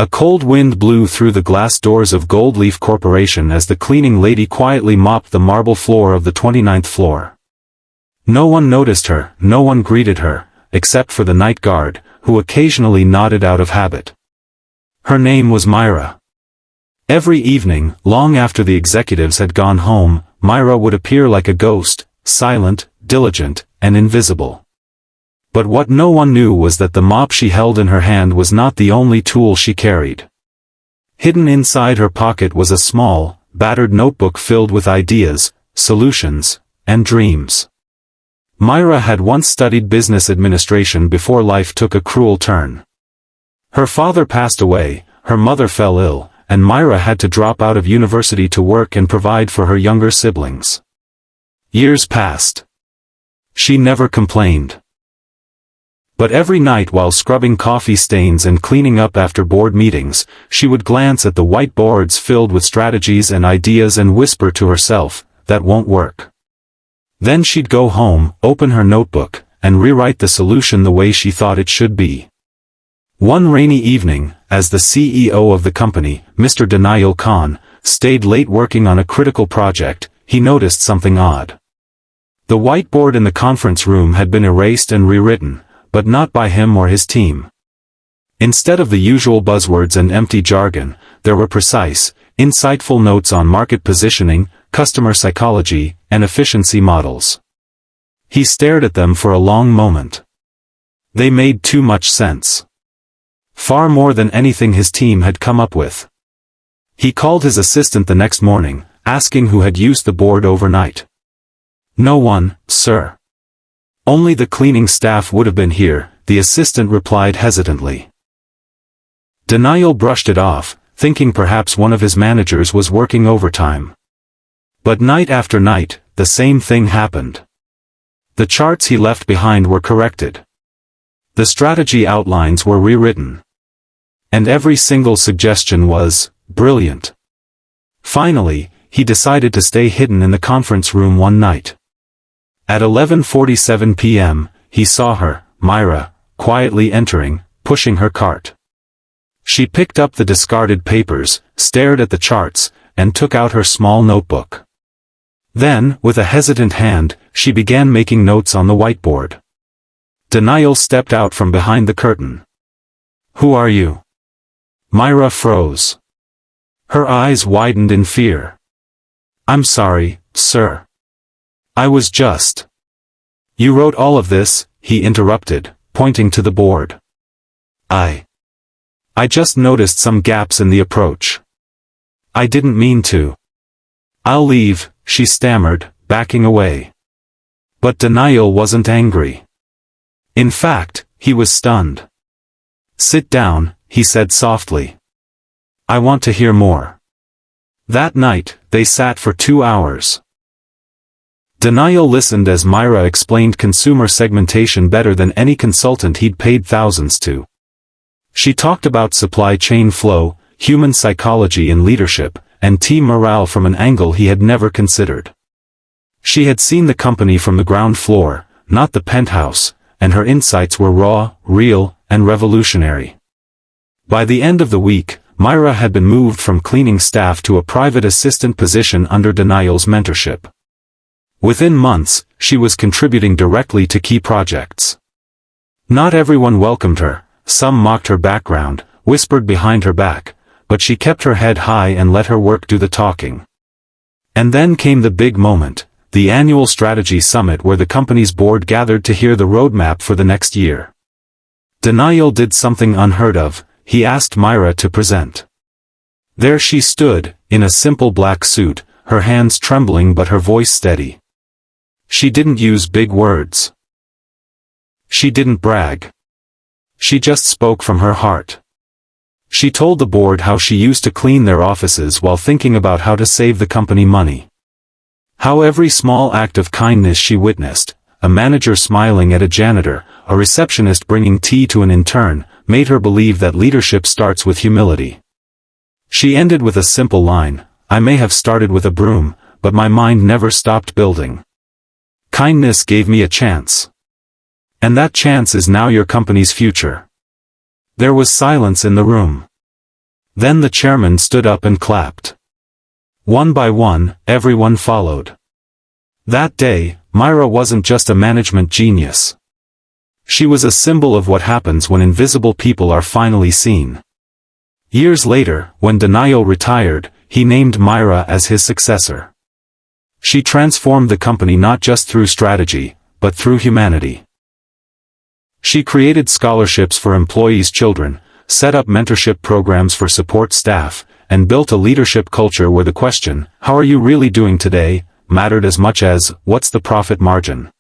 A cold wind blew through the glass doors of Gold Leaf Corporation as the cleaning lady quietly mopped the marble floor of the 29th floor. No one noticed her, no one greeted her, except for the night guard, who occasionally nodded out of habit. Her name was Myra. Every evening, long after the executives had gone home, Myra would appear like a ghost, silent, diligent, and invisible. But what no one knew was that the mop she held in her hand was not the only tool she carried. Hidden inside her pocket was a small, battered notebook filled with ideas, solutions, and dreams. Myra had once studied business administration before life took a cruel turn. Her father passed away, her mother fell ill, and Myra had to drop out of university to work and provide for her younger siblings. Years passed. She never complained. But every night while scrubbing coffee stains and cleaning up after board meetings, she would glance at the white boards filled with strategies and ideas and whisper to herself, "That won't work." Then she'd go home, open her notebook, and rewrite the solution the way she thought it should be. One rainy evening, as the CEO of the company, Mr. Daniel Khan, stayed late working on a critical project, he noticed something odd. The whiteboard in the conference room had been erased and rewritten, but not by him or his team. Instead of the usual buzzwords and empty jargon, there were precise, insightful notes on market positioning, customer psychology, and efficiency models. He stared at them for a long moment. They made too much sense. Far more than anything his team had come up with. He called his assistant the next morning, asking who had used the board overnight. "No one, sir." "Only the cleaning staff would have been here," the assistant replied hesitantly. Daniel brushed it off, thinking perhaps one of his managers was working overtime. But night after night, the same thing happened. The charts he left behind were corrected. The strategy outlines were rewritten. And every single suggestion was brilliant. Finally, he decided to stay hidden in the conference room one night. At 11:47 p.m., he saw her, Myra, quietly entering, pushing her cart. She picked up the discarded papers, stared at the charts, and took out her small notebook. Then, with a hesitant hand, she began making notes on the whiteboard. Daniel stepped out from behind the curtain. "Who are you?" Myra froze. Her eyes widened in fear. "I'm sorry, sir. I was just—" "You wrote all of this," he interrupted, pointing to the board. I just noticed some gaps in the approach. I didn't mean to." "I'll leave," she stammered, backing away. But Daniel wasn't angry. In fact, he was stunned. "Sit down," he said softly. "I want to hear more." That night, they sat for 2 hours. Daniel listened as Myra explained consumer segmentation better than any consultant he'd paid thousands to. She talked about supply chain flow, human psychology and leadership, and team morale from an angle he had never considered. She had seen the company from the ground floor, not the penthouse, and her insights were raw, real, and revolutionary. By the end of the week, Myra had been moved from cleaning staff to a private assistant position under Daniel's mentorship. Within months, she was contributing directly to key projects. Not everyone welcomed her, some mocked her background, whispered behind her back, but she kept her head high and let her work do the talking. And then came the big moment, the annual strategy summit where the company's board gathered to hear the roadmap for the next year. Daniel did something unheard of, he asked Myra to present. There she stood, in a simple black suit, her hands trembling but her voice steady. She didn't use big words. She didn't brag. She just spoke from her heart. She told the board how she used to clean their offices while thinking about how to save the company money. How every small act of kindness she witnessed, a manager smiling at a janitor, a receptionist bringing tea to an intern, made her believe that leadership starts with humility. She ended with a simple line, "I may have started with a broom, but my mind never stopped building. Kindness gave me a chance. And that chance is now your company's future." There was silence in the room. Then the chairman stood up and clapped. One by one, everyone followed. That day, Myra wasn't just a management genius. She was a symbol of what happens when invisible people are finally seen. Years later, when Donayo retired, he named Myra as his successor. She transformed the company not just through strategy, but through humanity. She created scholarships for employees' children, set up mentorship programs for support staff, and built a leadership culture where the question, "How are you really doing today?" mattered as much as, "What's the profit margin?"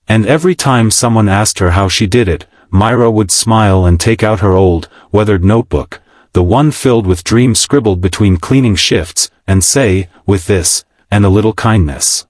And every time someone asked her how she did it, Myra would smile and take out her old, weathered notebook, the one filled with dreams scribbled between cleaning shifts, and say, "With this, and a little kindness,